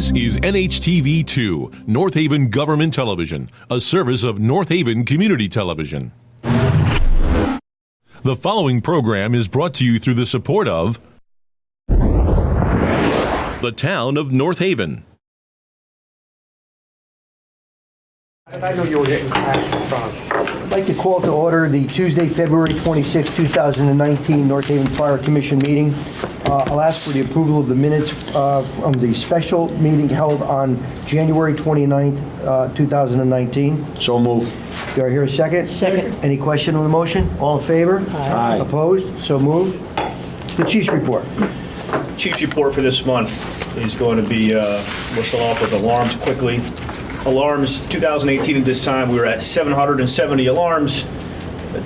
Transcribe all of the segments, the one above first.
This is NHTV2, North Haven Government Television, a service of North Haven Community Television. The following program is brought to you through the support of the town of North Haven. I know you were getting crashed in front of us. I'd like to call to order the Tuesday, February 26, 2019 North Haven Fire Commission meeting. I'll ask for the approval of the minutes from the special meeting held on January 29th, 2019. So move. Do I hear a second? Second. Any question on the motion? All in favor? Aye. Opposed? So moved. The chief's report. Chief's report for this month is going to be, we'll start off with alarms quickly. Alarms, 2018 at this time, we were at 770 alarms.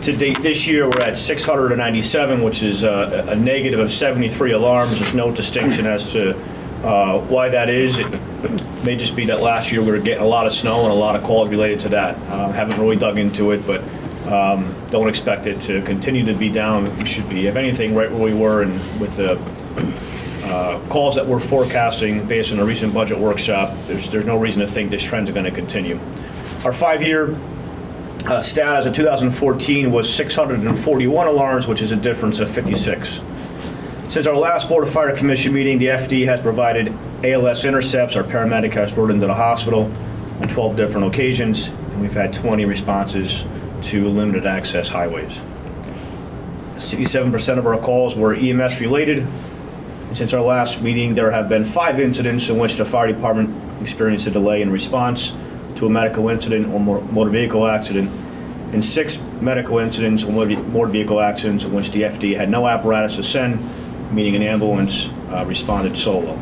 To date this year, we're at 697, which is a negative of 73 alarms. There's no distinction as to why that is. It may just be that last year we were getting a lot of snow and a lot of calls related to that. Haven't really dug into it, but don't expect it to continue to be down. We should be, if anything, right where we were, and with the calls that we're forecasting based on a recent budget workshop, there's no reason to think this trend is going to continue. Our 5-year stat as of 2014 was 641 alarms, which is a difference of 56. Since our last Board of Fire Commission meeting, the FD has provided ALS intercepts. Our paramedic has rode into the hospital on 12 different occasions, and we've had 20 responses to limited access highways. 67% of our calls were EMS related. And since our last meeting, there have been 5 incidents in which the fire department experienced a delay in response to a medical incident or motor vehicle accident, and 6 medical incidents or motor vehicle accidents in which the FD had no apparatus to send, meaning an ambulance responded solo.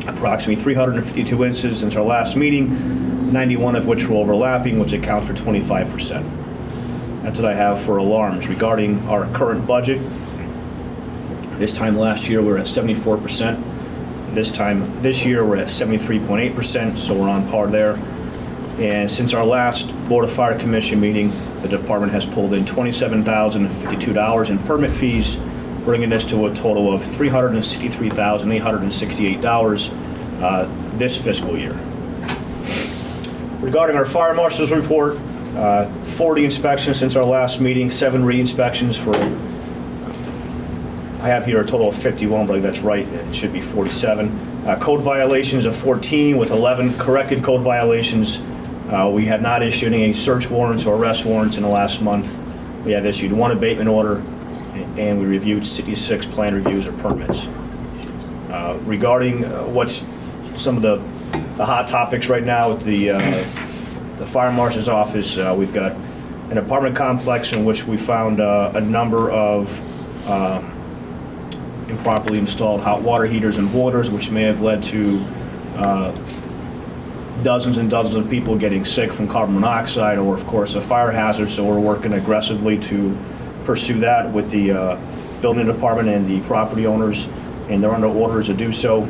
Approximately 352 incidents since our last meeting, 91 of which were overlapping, which accounts for 25%. That's what I have for alarms. Regarding our current budget, this time last year we were at 74%. This year we're at 73.8%, so we're on par there. And since our last Board of Fire Commission meeting, the department has pulled in $27,052 in permit fees, bringing this to a total of $363,868 this fiscal year. Regarding our fire marshal's report, 40 inspections since our last meeting, 7 re-inspections for, I have here a total of 51, but that's right, it should be 47. Code violations of 14 with 11 corrected code violations. We have not issued any search warrants or arrest warrants in the last month. We have issued 1 abatement order, and we reviewed 66 plan reviews or permits. Regarding what's some of the hot topics right now with the fire marshal's office, we've got an apartment complex in which we found a number of improperly installed hot water heaters and boilers, which may have led to dozens and dozens of people getting sick from carbon monoxide, or of course a fire hazard. So we're working aggressively to pursue that with the building department and the property owners, and they're under orders to do so.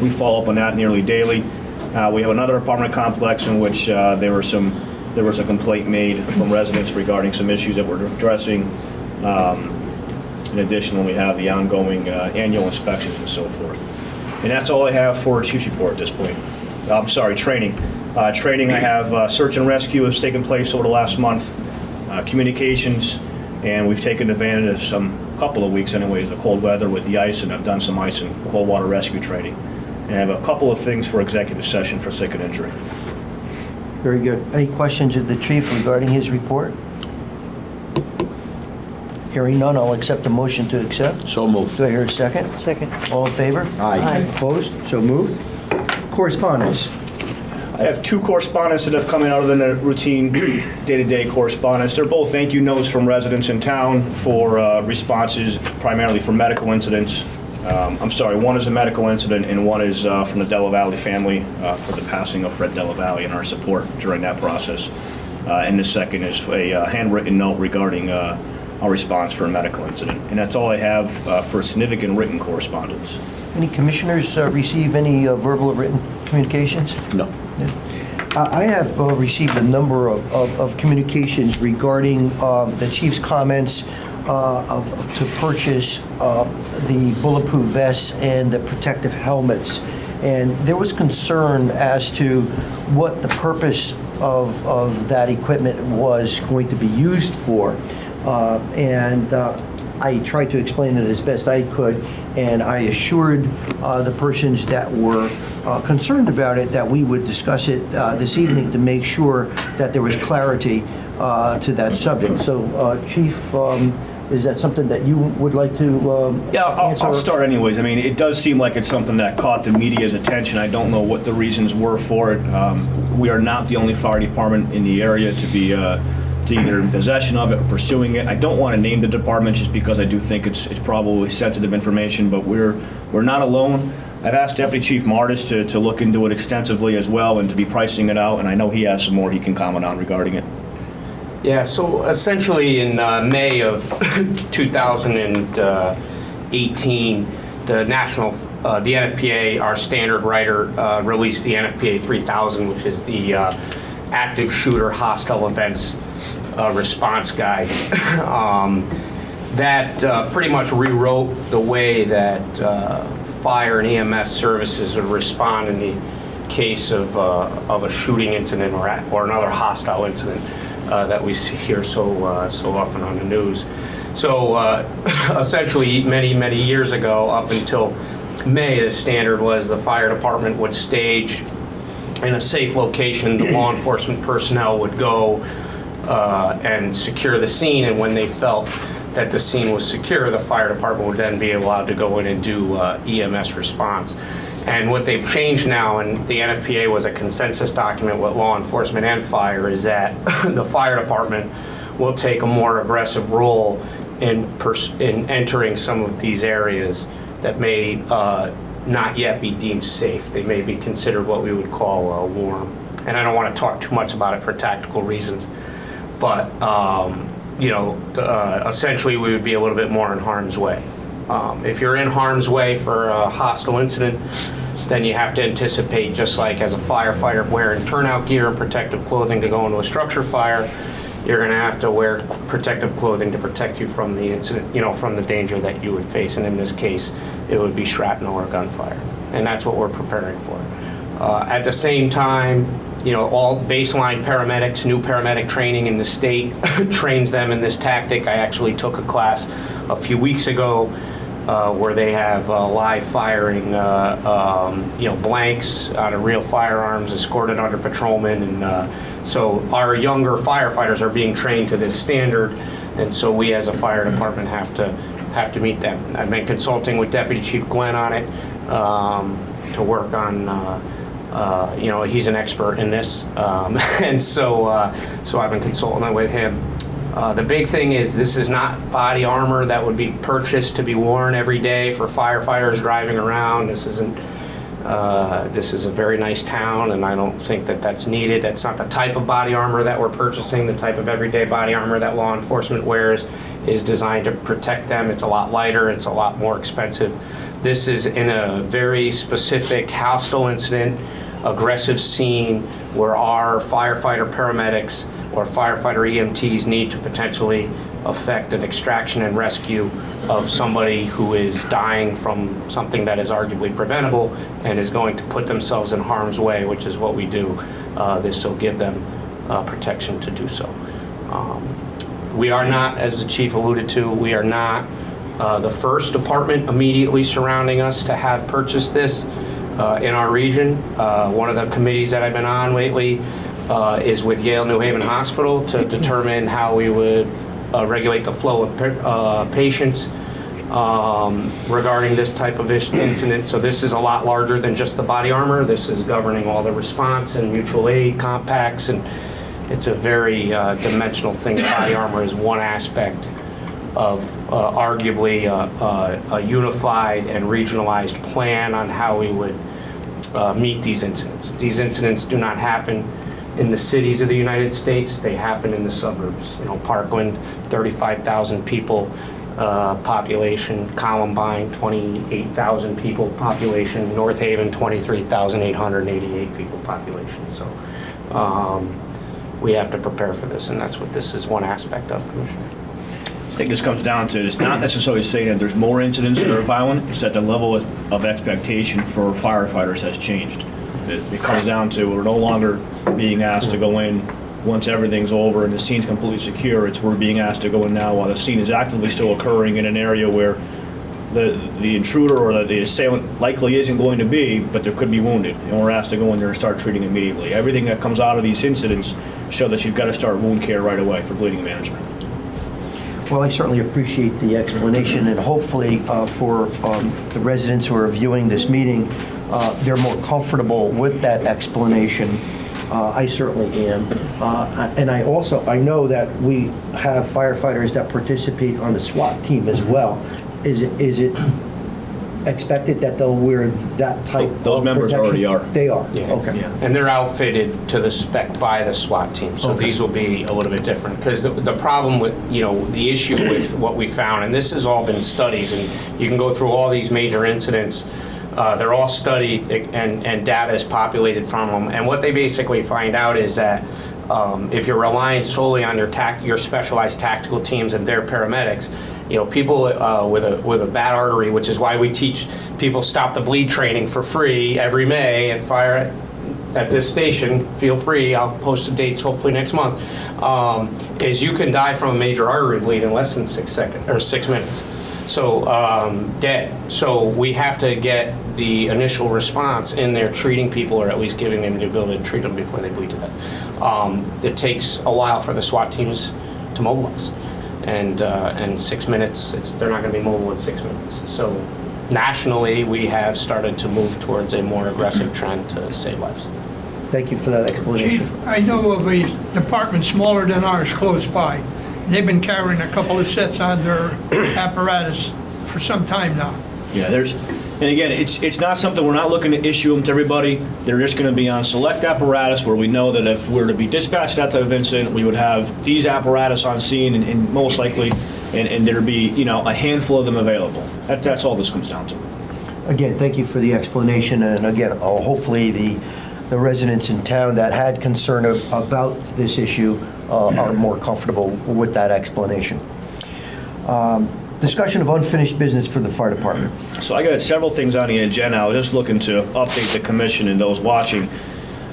We follow up on that nearly daily. We have another apartment complex in which there was a complaint made from residents regarding some issues that we're addressing. In addition, we have the ongoing annual inspections and so forth. And that's all I have for chief's report at this point. I'm sorry, training. Training, I have search and rescue has taken place over the last month, communications, and we've taken advantage of couple of weeks anyways, the cold weather with the ice, and I've done some ice and cold water rescue training. And I have a couple of things for executive session for sick and injury. Very good. Any questions of the chief regarding his report? Hearing none, I'll accept a motion to accept. So moved. Do I hear a second? Second. All in favor? Aye. Opposed? So moved. Correspondence. I have 2 correspondence that have come in other than the routine day-to-day correspondence. They're both thank you notes from residents in town for responses, primarily for medical incidents. I'm sorry, one is a medical incident and one is from the Della Valley family for the passing of Fred Della Valley and our support during that process. And the second is a handwritten note regarding our response for a medical incident. And that's all I have for significant written correspondence. Any commissioners receive any verbal or written communications? No. I have received a number of communications regarding the chief's comments to purchase the bulletproof vests and the protective helmets. And there was concern as to what the purpose of that equipment was going to be used for. I tried to explain it as best I could, and I assured the persons that were concerned about it that we would discuss it this evening to make sure that there was clarity to that subject. So, Chief, is that something that you would like to Yeah, answer? I'll start anyways. I mean, it does seem like it's something that caught the media's attention. I don't know what the reasons were for it. We are not the only fire department in the area to be either in possession of it or pursuing it. I don't want to name the department just because I do think it's probably sensitive information, but we're not alone. I've asked Deputy Chief Martis to look into it extensively as well and to be pricing it out, and I know he has some more he can comment on regarding it. Yeah, so essentially in May of 2018, the NFPA, our standard writer, released the NFPA 3000, which is the active shooter hostile events response guide. That pretty much rewrote the way that fire and EMS services would respond in the case of a shooting incident or another hostile incident that we hear so often on the news. So essentially, many years ago, up until May, the standard was the fire department would stage in a safe location. The law enforcement personnel would go and secure the scene, and when they felt that the scene was secure, the fire department would then be allowed to go in and do EMS response. And what they've changed now, and the NFPA was a consensus document with law enforcement and fire, is that the fire department will take a more aggressive role in entering some of these areas that may not yet be deemed safe. They may be considered what we would call warm. And I don't want to talk too much about it for tactical reasons, but essentially we would be a little bit more in harm's way. If you're in harm's way for a hostile incident, then you have to anticipate, just like as a firefighter wearing turnout gear and protective clothing to go into a structure fire, you're going to have to wear protective clothing to protect you from the incident, from the danger that you would face. And in this case, it would be shrapnel or gunfire. And that's what we're preparing for. At the same time, all baseline paramedics, new paramedic training in the state trains them in this tactic. I actually took a class a few weeks ago where they have live firing, blanks out of real firearms escorted under patrolmen. And so our younger firefighters are being trained to this standard. And so we as a fire department have to meet them. I've been consulting with Deputy Chief Glenn on it to work on he's an expert in this, and so I've been consulting with him. The big thing is this is not body armor that would be purchased to be worn every day for firefighters driving around. This isn't. This is a very nice town, and I don't think that that's needed. That's not the type of body armor that we're purchasing. The type of everyday body armor that law enforcement wears is designed to protect them. It's a lot lighter. It's a lot more expensive. This is in a very specific hostile incident, aggressive scene where our firefighter paramedics or firefighter EMTs need to potentially effect an extraction and rescue of somebody who is dying from something that is arguably preventable and is going to put themselves in harm's way, which is what we do. This will give them protection to do so. We are not, as the chief alluded to, we are not the first department immediately surrounding us to have purchased this in our region. One of the committees that I've been on lately is with Yale New Haven Hospital to determine how we would regulate the flow of patients regarding this type of incident. So this is a lot larger than just the body armor. This is governing all the response and mutual aid compacts, and it's a very dimensional thing. Body armor is one aspect of arguably a unified and regionalized plan on how we would meet these incidents. These incidents do not happen in the cities of the United States. They happen in the suburbs. Parkland, 35,000 people population. Columbine, 28,000 people population. North Haven, 23,888 people population. So we have to prepare for this, and that's what this is one aspect of, Commissioner. think this comes down to, it's not necessarily saying that there's more incidents that are violent, it's that the level of expectation for firefighters has changed. It comes down to, we're no longer being asked to go in once everything's over and the scene's completely secure. It's we're being asked to go in now while the scene is actively still occurring in an area where the intruder or the assailant likely isn't going to be, but there could be wounded, and we're asked to go in there and start treating immediately. Everything that comes out of these incidents show that you've got to start wound care right away for bleeding management. Well, I certainly appreciate the explanation, and hopefully for the residents who are viewing this meeting, they're more comfortable with that explanation. I certainly am. And I know that we have firefighters that participate on the SWAT team as well. Is it expected that they'll wear that type of Those members protection? already are. They are? Yeah. Okay. Yeah. And they're outfitted to the spec by the SWAT team, so these will be a little bit different. Because the problem with, the issue with what we found, and this has all been studies, and you can go through all these major incidents, they're all studied and data is populated from them. And what they basically find out is that if you're relying solely on your specialized tactical teams and their paramedics, people with a bad artery, which is why we teach people stop the bleed training for free every May at fire at this station. Feel free. I'll post the dates hopefully next month. Is you can die from a major artery bleed in less than 6 seconds or 6 minutes. So dead. So we have to get the initial response in there treating people, or at least giving them the ability to treat them before they bleed to death. It takes a while for the SWAT teams to mobilize. And 6 minutes, they're not going to be mobile in 6 minutes. So nationally, we have started to move towards a more aggressive trend to save lives. Thank you for that explanation. Chief, I know of a department smaller than ours close by. They've been carrying a couple of sets on their apparatus for some time now. Yeah, and again, it's not something, we're not looking to issue them to everybody. They're just going to be on select apparatus where we know that if we're to be dispatched that type of incident, we would have these apparatus on scene and most likely, and there'd be, a handful of them available. That's all this comes down to. Again, thank you for the explanation, and again, hopefully the residents in town that had concern about this issue are more comfortable with that explanation. Discussion of unfinished business for the fire department. So I got several things on the agenda. I was just looking to update the commission and those watching.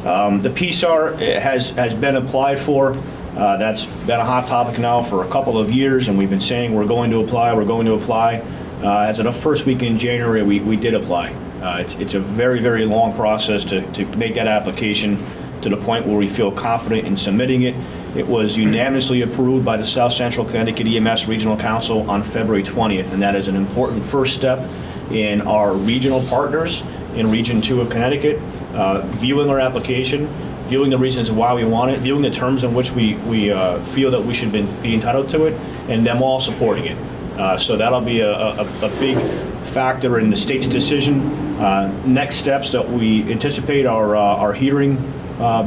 The PSAR has been applied for. That's been a hot topic now for a couple of years, and we've been saying we're going to apply. As of the first week in January, we did apply. It's a very, very long process to make that application to the point where we feel confident in submitting it. It was unanimously approved by the South Central Connecticut EMS Regional Council on February 20th, and that is an important first step in our regional partners in Region 2 of Connecticut, viewing our application, viewing the reasons why we want it, viewing the terms in which we feel that we should be entitled to it, and them all supporting it. So that'll be a big factor in the state's decision. Next steps that we anticipate are our hearing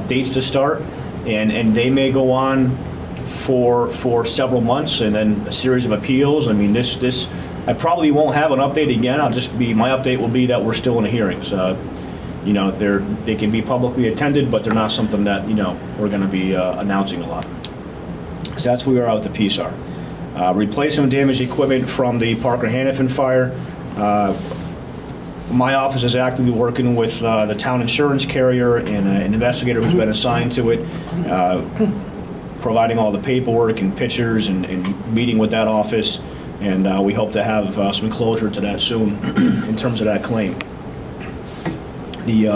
dates to start, and they may go on for several months, and then a series of appeals. I mean, this I probably won't have an update again. My update will be that we're still in the hearings. They can be publicly attended, but they're not something that we're going to be announcing a lot. So that's where we are out with the PSAR. Replacement damaged equipment from the Parker Hannafin fire. My office is actively working with the town insurance carrier and an investigator who's been assigned to it, providing all the paperwork and pictures and meeting with that office. And we hope to have some closure to that soon in terms of that claim. The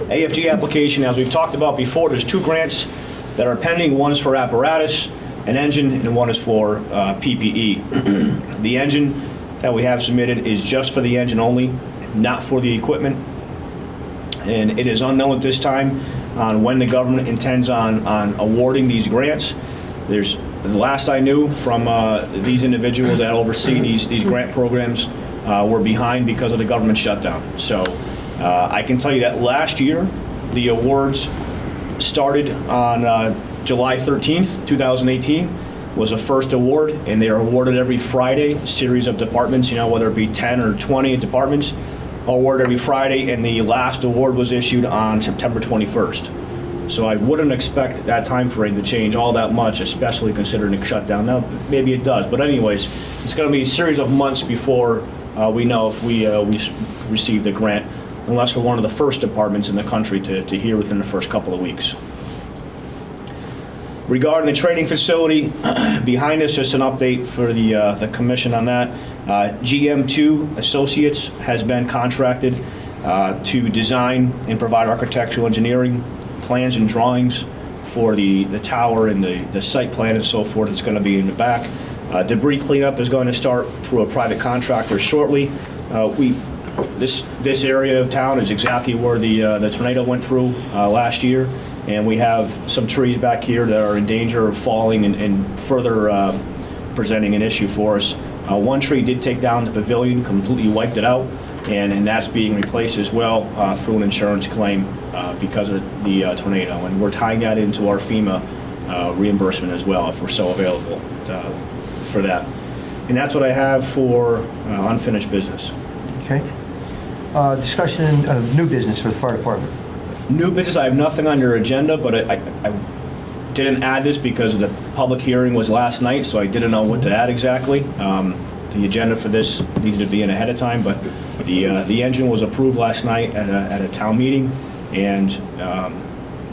AFG application, as we've talked about before, there's 2 grants that are pending. One is for apparatus, an engine, and one is for PPE. The engine that we have submitted is just for the engine only, not for the equipment. And it is unknown at this time on when the government intends on awarding these grants. The last I knew from these individuals that oversee these grant programs were behind because of the government shutdown. So I can tell you that last year, the awards started on July 13th, 2018, was the first award, and they are awarded every Friday. A series of departments, whether it be 10 or 20 departments, award every Friday, and the last award was issued on September 21st. So I wouldn't expect that time frame to change all that much, especially considering the shutdown. Now, maybe it does, but anyways, it's going to be a series of months before we know if we receive the grant, unless we're one of the first departments in the country to hear within the first couple of weeks. Regarding the training facility, behind us, just an update for the commission on that. GM2 Associates has been contracted to design and provide architectural engineering plans and drawings for the tower and the site plan and so forth. It's going to be in the back. Debris cleanup is going to start through a private contractor shortly. This area of town is exactly where the tornado went through last year, and we have some trees back here that are in danger of falling and further presenting an issue for us. One tree did take down the pavilion, completely wiped it out, and that's being replaced as well through an insurance claim because of the tornado. And we're tying that into our FEMA reimbursement as well, if we're so available for that. And that's what I have for unfinished business. Okay. Discussion of new business for the fire department. New business, I have nothing on your agenda, but I didn't add this because the public hearing was last night, so I didn't know what to add exactly. The agenda for this needed to be in ahead of time, but the engine was approved last night at a town meeting, and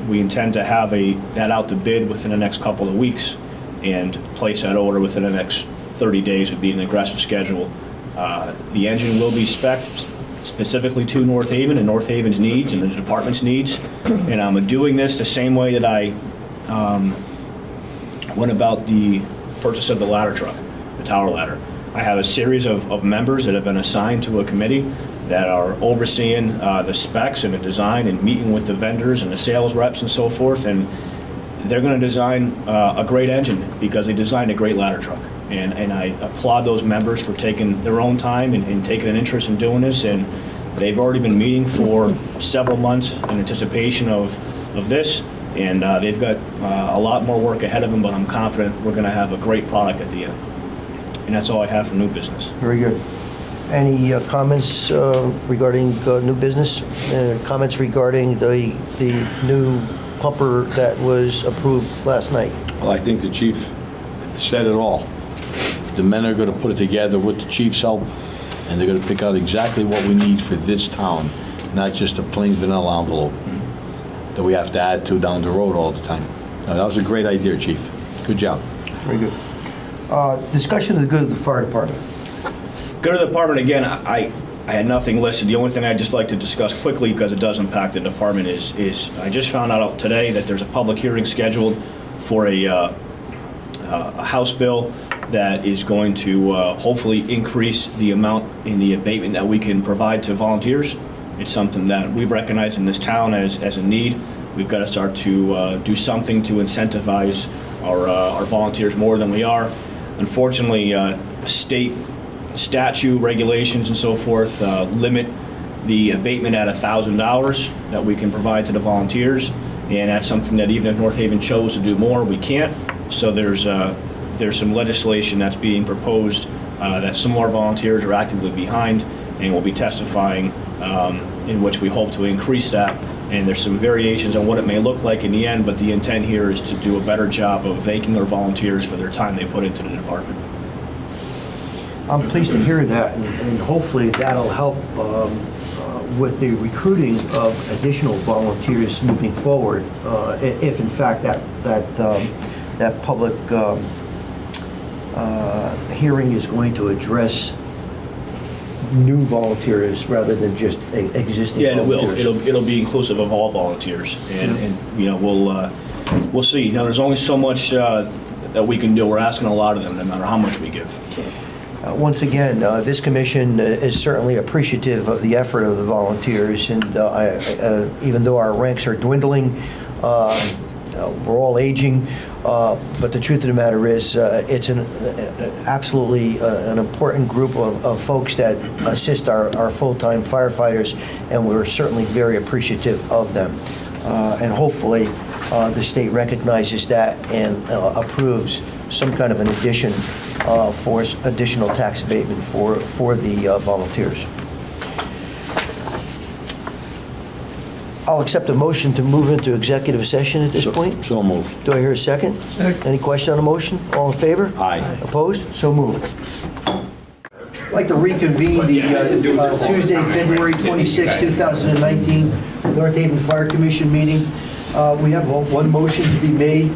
we intend to have that out to bid within the next couple of weeks and place that order within the next 30 days would be an aggressive schedule. The engine will be spec'd specifically to North Haven and North Haven's needs and the department's needs, and I'm doing this the same way that I went about the purchase of the ladder truck, the tower ladder. I have a series of members that have been assigned to a committee that are overseeing the specs and the design and meeting with the vendors and the sales reps and so forth, and they're going to design a great engine because they designed a great ladder truck. And I applaud those members for taking their own time and taking an interest in doing this, and they've already been meeting for several months in anticipation of this, and they've got a lot more work ahead of them, but I'm confident we're going to have a great product at the end. And that's all I have for new business. Very good. Any comments regarding new business? Comments regarding the new pumper that was approved last night? Well, I think the chief said it all. The men are going to put it together with the chief's help, and they're going to pick out exactly what we need for this town, not just a plain vanilla envelope that we have to add to down the road all the time. Now, that was a great idea, Chief. Good job. Very good. Discussion of the good of the fire department. Go to the department again. I had nothing listed. The only thing I'd just like to discuss quickly, because it does impact the department, is I just found out today that there's a public hearing scheduled for a House bill that is going to hopefully increase the amount in the abatement that we can provide to volunteers. It's something that we recognize in this town as a need. We've got to start to do something to incentivize our volunteers more than we are. Unfortunately, state statute regulations and so forth limit the abatement at $1,000 that we can provide to the volunteers, and that's something that even if North Haven chose to do more, we can't. So there's some legislation that's being proposed that some of our volunteers are actively behind, and will be testifying in which we hope to increase that. And there's some variations on what it may look like in the end, but the intent here is to do a better job of thanking our volunteers for their time they put into the department. I'm pleased to hear that, and hopefully that'll help with the recruiting of additional volunteers moving forward, if in fact that public hearing is going to address new volunteers rather than just existing Yeah, and it will. volunteers. It'll be inclusive of all volunteers, and you know we'll see. You know, there's only so much that we can do. We're asking a lot of them, no matter how much we give. Once again, this commission is certainly appreciative of the effort of the volunteers, and even though our ranks are dwindling, we're all aging, but the truth of the matter is it's absolutely an important group of folks that assist our full-time firefighters, and we're certainly very appreciative of them. And hopefully the state recognizes that and approves some kind of an addition for additional tax abatement for the volunteers. I'll accept a motion to move into executive session at this point. So moved. Do I hear a second? Second. Any question on the motion? All in favor? Aye. Opposed? So moved. I'd like to reconvene the Tuesday, February 26, 2019 North Haven Fire Commission meeting. We have one motion to be made.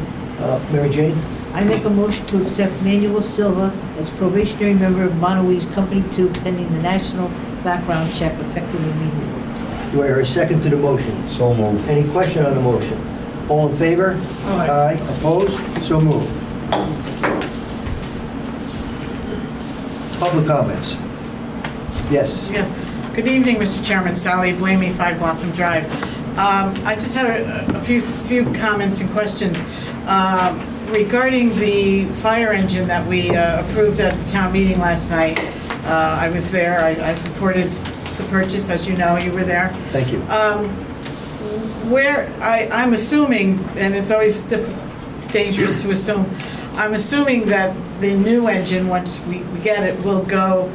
Mary Jane? I make a motion to accept Manuel Silva as probationary member of Monowese Company 2 pending the national background check effective immediately. Do I hear a second to the motion? So moved. Any question on the motion? All in favor? Aye. Opposed? So moved. Public comments? Yes. Yes. Good evening, Mr. Chairman. Sally Blamey, 5 Blossom Drive. I just had a few comments and questions. Regarding the fire engine that we approved at the town meeting last night, I was there. I supported the purchase, as you know, you were there. Thank you. I'm assuming, and it's always dangerous to assume, I'm assuming that the new engine, once we get it, will go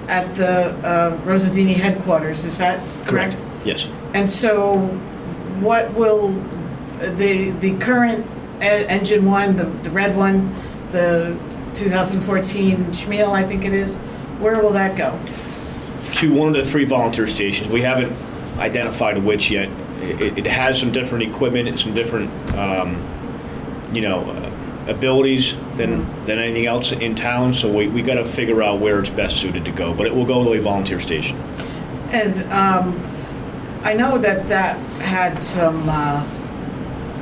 at the Rosadini headquarters. Is that correct? Yes. And so what will the current engine one, the red one, the 2014 Schmiel, I think it is, where will that go? To one of the 3 volunteer stations. We haven't identified which yet. It has some different equipment and some different, abilities than anything else in town. So we got to figure out where it's best suited to go. But it will go to a volunteer station. And I know that had some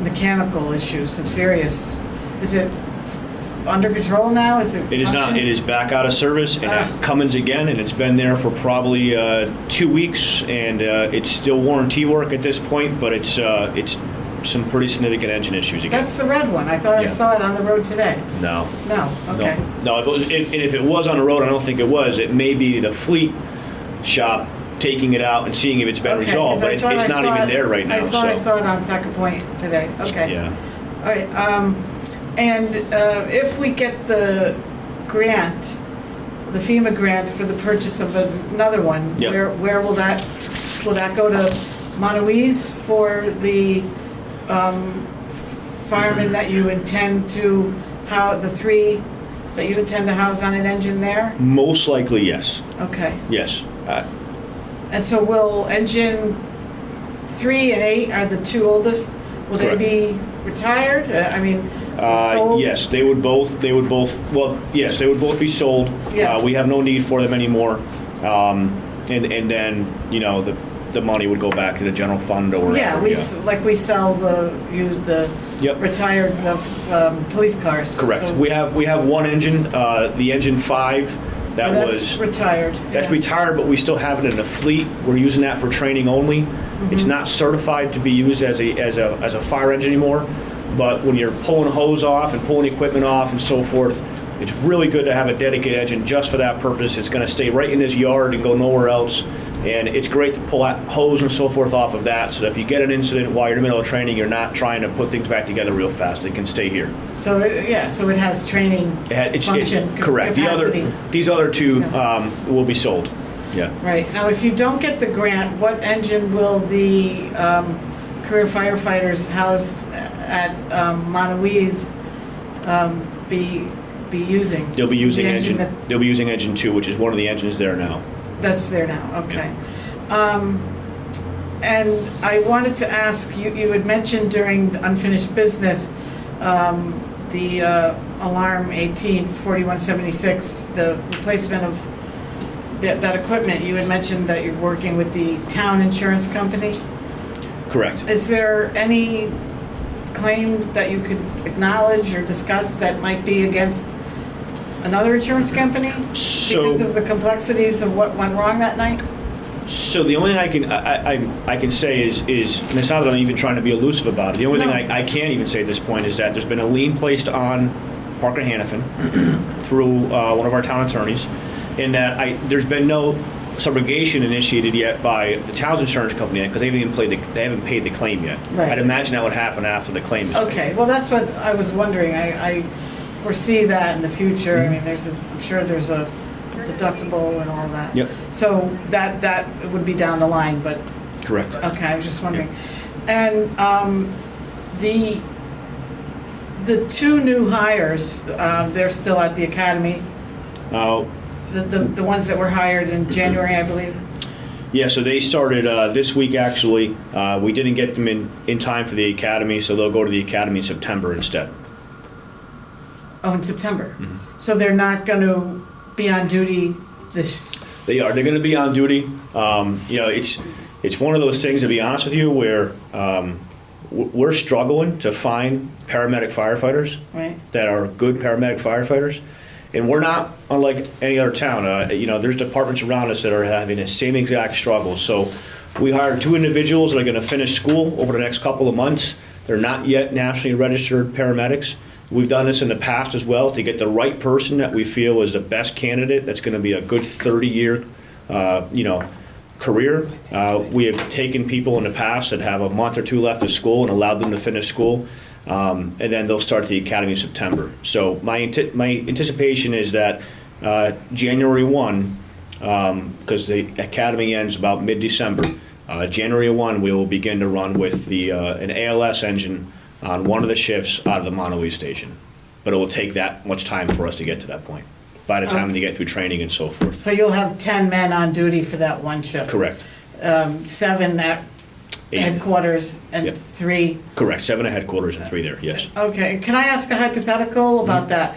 mechanical issues, some serious. Is it under control now? Is it? It is not. functioning? It is back out of service and at Cummins again, and it's been there for probably 2 weeks, and it's still warranty work at this point, but it's some pretty significant engine issues again. That's the red one. I thought I Yeah. saw it on the road today. No. No. Okay. No. And if it was on the road, I don't think it was. It may be the fleet shop taking it out and seeing if it's been Okay, resolved, 'cause but I it's thought I not saw even it- there right now. I thought I so. saw it on Second Point today. Okay. Yeah. All right. And if we get the grant, the FEMA grant for the purchase of another one, Yep. where will that go to Monowese for the firemen that you intend to the 3 that you intend to house on an engine there? Most likely, yes. Okay. Yes. And so will engine 3 and 8 are the 2 oldest? Will they Correct. be retired? Sold? Yes, they would both, well, yes, they would both be sold. Yeah. We have no need for them anymore. And then, the money would go back to the general fund or Yeah, whatever. we sell the Yep. retired police cars. Correct. So- We have one engine, the engine 5, that and that's was, retired. that's yeah. retired, but we still have it in the fleet. We're using that for training only. Mm-hmm. It's not certified to be used as a fire engine anymore, but when you're pulling hose off and pulling equipment off and so forth, it's really good to have a dedicated engine just for that purpose. It's going to stay right in this yard and go nowhere else. And it's great to pull out hose and so forth off of that, so that if you get an incident while you're in the middle of training, you're not trying to put things back together real fast. It can stay here. So it has training function Correct. capacity. These other 2 will be sold. Yeah. Right. Now, if you don't get the grant, what engine will the career firefighters housed at Monowese be using? They'll be using The engine. that- They'll be using engine 2, which is one of the engines there now. That's there now, okay. And I wanted to ask, you had mentioned during the unfinished business, the alarm 184176, the replacement of that equipment. You had mentioned that you're working with the town insurance company. Correct. Is there any claim that you could acknowledge or discuss that might be against another insurance company? Because of the complexities of what went wrong that night? So the only thing I can say is, and it's not that I'm even trying to be elusive about it. The only No. thing I can even say at this point is that there's been a lien placed on Parker Hannafin through one of our town attorneys, and that there's been no subrogation initiated yet by the town's insurance company yet, because they haven't paid the claim yet. Right. I'd imagine that would happen after the claim is paid. Okay, well, that's what I was wondering. I foresee that in the future. I mean, I'm sure there's a deductible and all that. Yep. So that would be down the line, but Correct. Okay, I was just wondering. And the two new hires, they're still at the academy? The ones that were hired in January, I believe? Yeah, so they started this week, actually. We didn't get them in time for the academy, so they'll go to the academy in September instead. Oh, in September? So they're not going to be on duty this... They are. They're going to be on duty. You know, it's one of those things, to be honest with you, where we're struggling to find paramedic firefighters Right. that are good paramedic firefighters. And we're not unlike any other town. You know, there's departments around us that are having the same exact struggles. So we hired 2 individuals that are going to finish school over the next couple of months. They're not yet nationally registered paramedics. We've done this in the past as well to get the right person that we feel is the best candidate that's going to be a good 30-year, you know, career. We have taken people in the past that have a month or 2 left of school and allowed them to finish school. And then they'll start the academy in September. So my anticipation is that January 1, because the academy ends about mid-December, January 1 we will begin to run with an ALS engine on one of the shifts out of the Monterey station. But it will take that much time for us to get to that point, by the time they get through training and so forth. So you'll have 10 men on duty for that one shift? Correct. 7 at 8. headquarters and Yep. 3... Correct. 7 at headquarters and 3 there, yes. Okay, can I ask a hypothetical about that?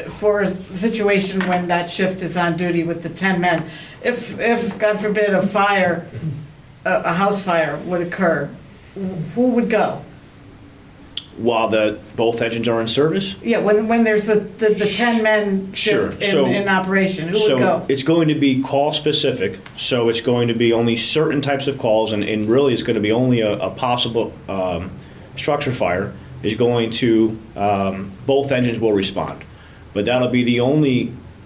For a situation when that shift is on duty with the 10 men, if God forbid, a fire, a house fire would occur, who would go? While both engines are in service? Yeah, when there's the 10 men Sure. shift So- in operation, who would go? So it's going to be call specific, so it's going to be only certain types of calls, and really it's going to be only a possible structure fire is going to, both engines will respond. But that'll be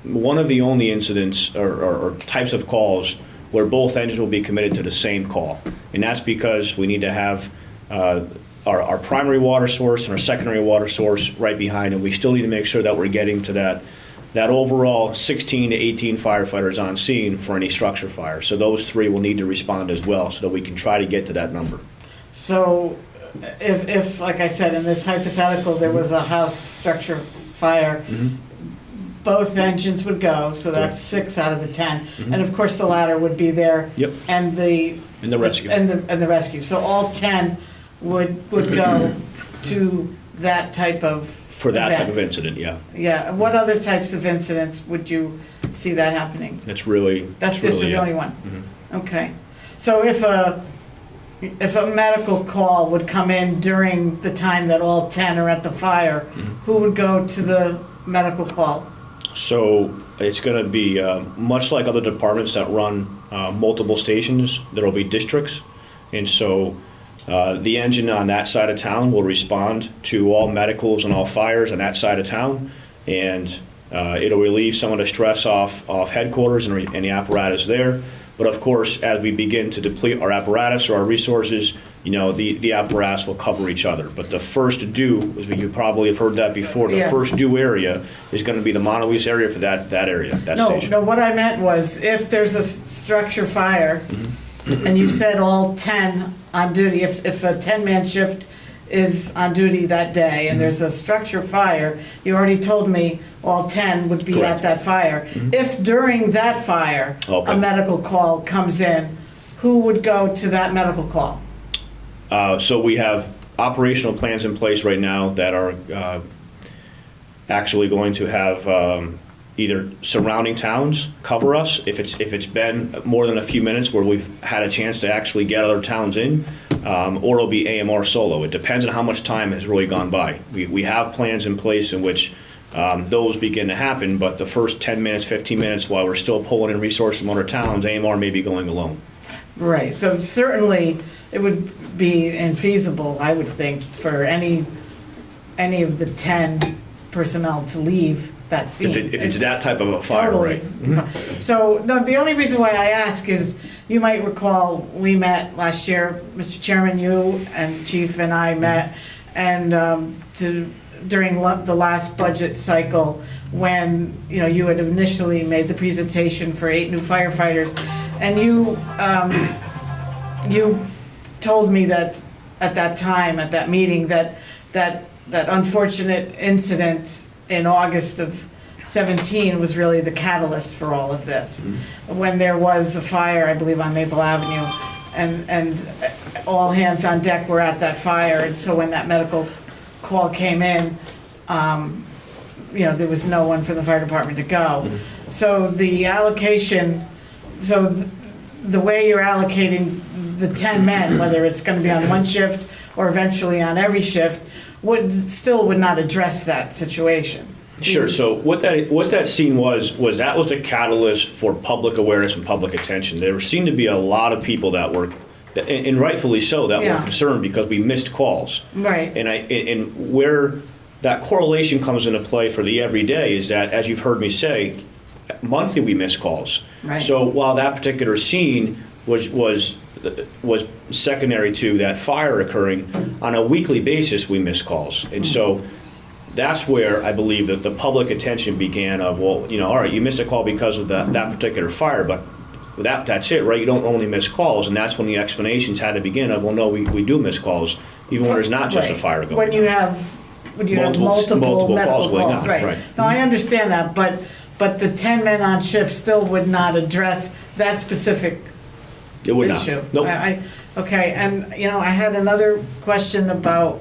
one of the only incidents or types of calls where both engines will be committed to the same call. And that's because we need to have our primary water source and our secondary water source right behind, and we still need to make sure that we're getting to that overall 16 to 18 firefighters on scene for any structure fire. So those 3 will need to respond as well, so that we can try to get to that number. So if, like I said, in this hypothetical, there was a house structure fire, both engines would go, so that's 6 out of the 10. And of course, the ladder would be there. Yep. And the rescue. And the rescue. So all 10 would go to that type of For that type of event. incident, yeah. Yeah. What other types of incidents would you see that happening? That's just really it. the only one? Okay. So if a medical call would come in during the time that all 10 are at the fire, who would go to the medical call? So it's going to be much like other departments that run multiple stations, there will be districts. And so the engine on that side of town will respond to all medicals and all fires on that side of town. And it'll relieve some of the stress off headquarters and the apparatus there. But of course, as we begin to deplete our apparatus or our resources, you know, the apparatus will cover each other. But the first due, as you probably have heard that before, the Yes. first due area is going to be the Montelise area for that area, that station. No, what I meant was if there's a structure fire, and you said all 10 on duty, if a 10-man shift is on duty that day and there's a structure fire, you already told me all 10 would be Correct. at that fire. If during that fire, Okay. a medical call comes in, who would go to that medical call? So we have operational plans in place right now that are actually going to have either surrounding towns cover us if it's been more than a few minutes where we've had a chance to actually get other towns in, or it'll be AMR solo. It depends on how much time has really gone by. We have plans in place in which those begin to happen, but the first 10 minutes, 15 minutes while we're still pulling in resources from other towns, AMR may be going alone. Right, so certainly it would be infeasible, I would think, for any of the 10 personnel to leave that scene. If it's that type of a fire, Totally. right? So, no, the only reason why I ask is, you might recall, we met last year, Mr. Chairman, you and Chief and I met, and during the last budget cycle, when, you had initially made the presentation for 8 new firefighters, and you told me that at that time, at that meeting, that unfortunate incident in August of 17 was really the catalyst for all of this. When there was a fire, I believe on Maple Avenue, and all hands on deck were at that fire, and so when that medical call came in, there was no one from the fire department to go. So the allocation, the way you're allocating the 10 men, whether it's gonna be on one shift or eventually on every shift, would not address that situation. Sure, so what that scene was that was the catalyst for public awareness and public attention. There seemed to be a lot of people that were, and rightfully so, that Yeah. were concerned because we missed calls. Right. And where that correlation comes into play for the everyday is that, as you've heard me say, monthly we miss calls. Right. So while that particular scene was secondary to that fire occurring, on a weekly basis we miss calls. And so that's where I believe that the public attention began of, well, all right, you missed a call because of that particular fire, but that's it, right? You don't only miss calls, and that's when the explanations had to begin of, well, no, we do miss calls, even when there's not just a Right. fire going on. When you have multiple medical going calls, on, right. No, I understand that, but the 10 men on shift still would not address that specific It would not. issue. Nope. Okay, and, I had another question about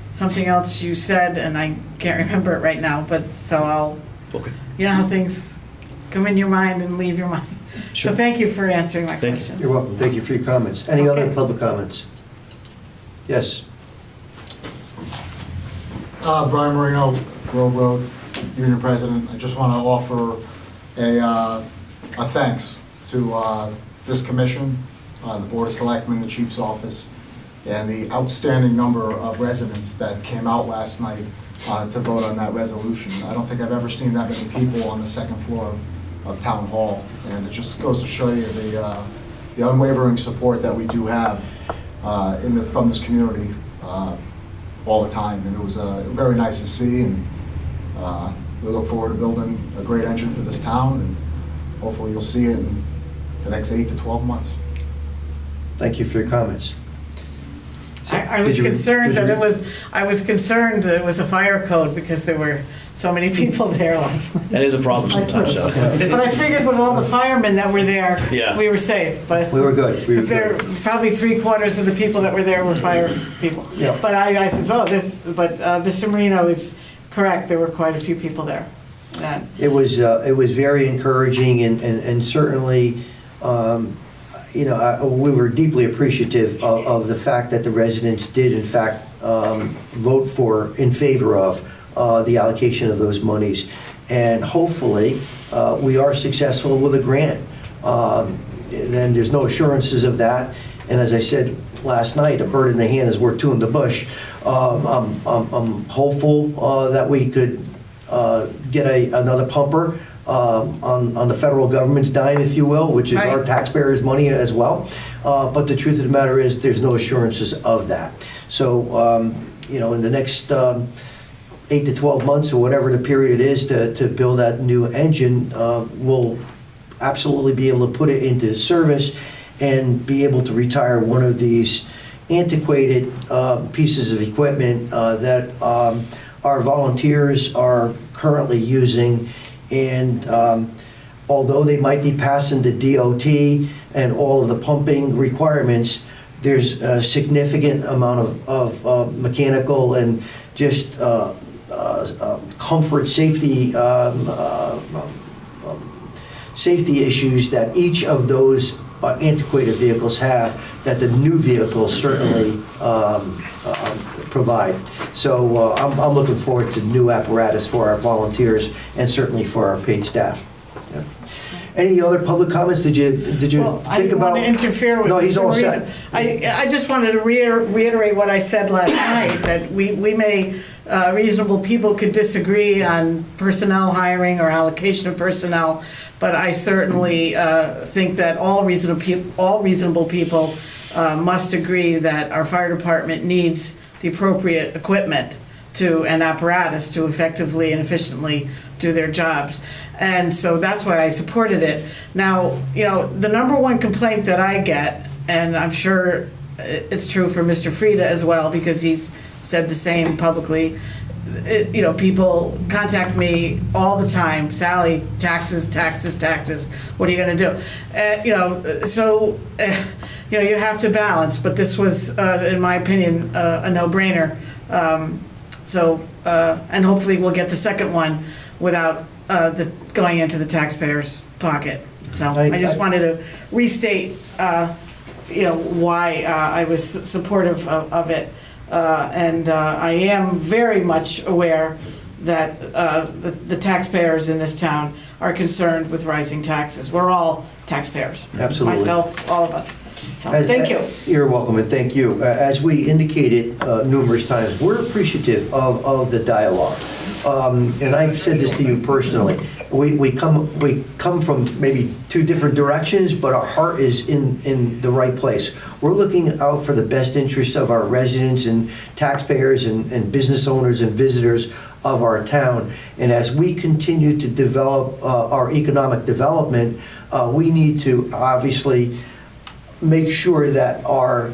something else you said, and I can't remember it right now, but, so I'll, Okay. you know how things come in your mind and leave your mind. So thank you for answering my Thank you. questions. You're welcome. Thank you for your comments. Any other Okay. public comments? Yes. Brian Marino, Grove Road, Union President. I just want to offer a thanks to this commission, the Board of Selectmen, the Chief's Office, and the outstanding number of residents that came out last night to vote on that resolution. I don't think I've ever seen that many people on the second floor of Town Hall, and it just goes to show you the unwavering support that we do have from this community all the time, and it was very nice to see, and we look forward to building a great engine for this town, and hopefully you'll see it in the next 8 to 12 months. Thank you for your comments. I was Did you- concerned did that you- I was concerned that it was a fire code because there were so many people there last night. That is a problem sometimes, so. But I figured with all the firemen that were there, Yeah. we were safe, but. We were good. We were Because there, good. probably 3/4 of the people that were there were fire people. Yeah. But I says, but Mr. Marino is correct, there were quite a few people there. And It was very encouraging and certainly, we were deeply appreciative of the fact that the residents did in fact vote in favor of the allocation of those monies. And hopefully, we are successful with a grant. Then there's no assurances of that. And as I said last night, a bird in the hand is worth two in the bush. I'm hopeful that we could get another pumper on the federal government's dime, if you will, which is our Right. taxpayers' money as well. But the truth of the matter is, there's no assurances of that. So, in the next 8 to 12 months, or whatever the period is to build that new engine, we'll absolutely be able to put it into service and be able to retire one of these antiquated pieces of equipment that our volunteers are currently using. And although they might be passing the DOT and all of the pumping requirements, there's a significant amount of mechanical and just comfort, safety issues that each of those antiquated vehicles have that the new vehicles certainly provide. So I'm looking forward to new apparatus for our volunteers and certainly for our paid staff. Yeah. Any other public comments? Did you Well, I think didn't about? want to interfere with No, he's Mr. all Marino. set. I just wanted to reiterate what I said last night, that we may, reasonable people could disagree on personnel hiring or allocation of personnel, but I certainly think that all reasonable people must agree that our fire department needs the appropriate equipment and apparatus to effectively and efficiently do their jobs. And so that's why I supported it. Now, the number one complaint that I get, and I'm sure it's true for Mr. Frieda as well, because he's said the same publicly, people contact me all the time, Sally, taxes, what are you going to do? You have to balance, but this was, in my opinion, a no-brainer. And hopefully we'll get the second one without going into the taxpayer's pocket. So I just wanted to restate, why I was supportive of it. And I am very much aware that the taxpayers in this town are concerned with rising taxes. We're all taxpayers. Absolutely. Myself, all of us. So, thank you. You're welcome, and thank you. As we indicated numerous times, we're appreciative of the dialogue. And I've said this to you personally. We come from maybe two different directions, but our heart is in the right place. We're looking out for the best interests of our residents and taxpayers and business owners and visitors of our town. And as we continue to develop our economic development, we need to obviously make sure that our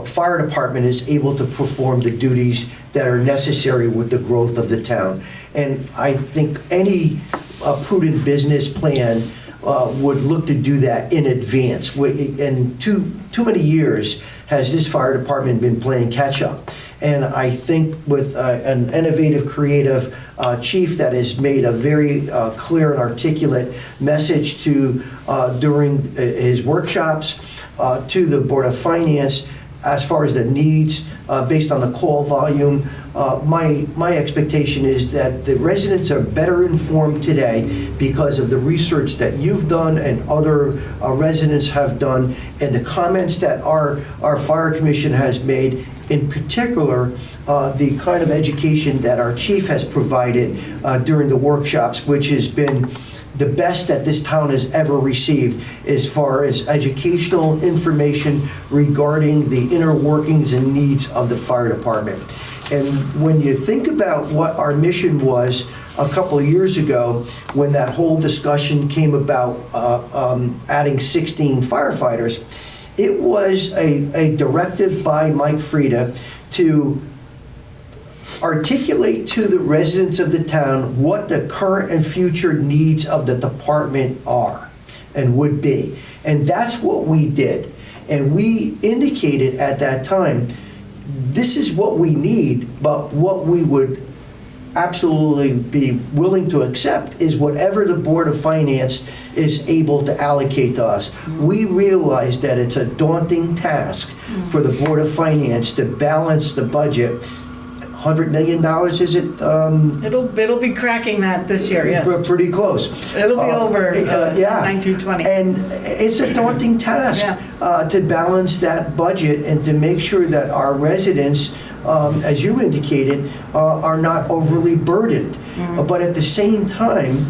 fire department is able to perform the duties that are necessary with the growth of the town. And I think any prudent business plan would look to do that in advance. And too many years has this fire department been playing catch up. And I think with an innovative, creative chief that has made a very clear and articulate message to during his workshops to the Board of Finance as far as the needs based on the call volume. My expectation is that the residents are better informed today because of the research that you've done and other residents have done, and the comments that our fire commission has made, in particular the kind of education that our chief has provided during the workshops, which has been the best that this town has ever received as far as educational information regarding the inner workings and needs of the fire department. And when you think about what our mission was a couple of years ago, when that whole discussion came about adding 16 firefighters, it was a directive by Mike Frieda to articulate to the residents of the town what the current and future needs of the department are and would be. And that's what we did. And we indicated at that time, this is what we need, but what we would absolutely be willing to accept is whatever the Board of Finance is able to allocate to us. We realize that it's a daunting task for the Board of Finance to balance the budget. $100 million, is it? It'll be cracking that this year, yes. Pretty close. It'll be over yeah. 1920. And it's a daunting task to balance that budget and to make sure that our residents, as you indicated, are not overly burdened. But at the same time,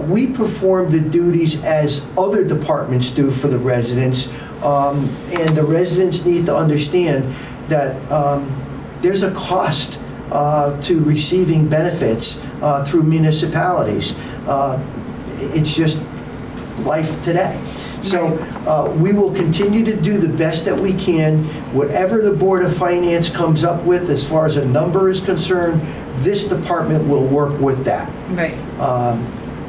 we perform the duties as other departments do for the residents. And the residents need to understand that there's a cost to receiving benefits through municipalities. It's just life today. So we will continue to do the best that we can. Whatever the Board of Finance comes up with as far as a number is concerned, this department will work with that. Right.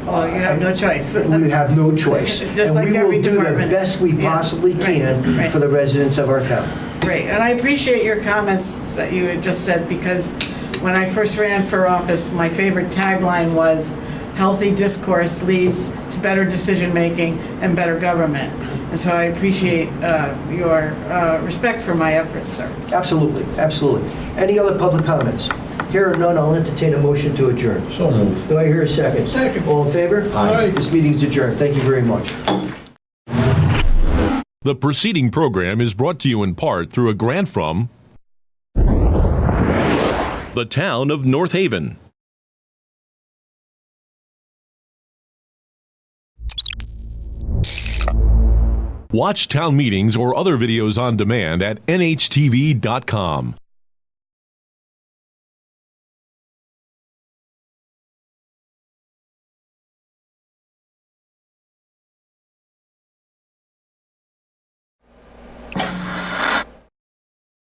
Well, you have no choice. We have no choice. Just like every department. And we will do the best we possibly can for the residents of our town. Great, and I appreciate your comments that you had just said, because when I first ran for office, my favorite tagline was, healthy discourse leads to better decision-making and better government. And so I appreciate your respect for my efforts, sir. Absolutely, absolutely. Any other public comments? Here are none, I'll entertain a motion to adjourn. So moved. Do I hear a second? Second. All in favor? Aye. This meeting's adjourned. Thank you very much. The preceding program is brought to you in part through a grant from the town of North Haven. Watch town meetings or other videos on demand at nhtv.com.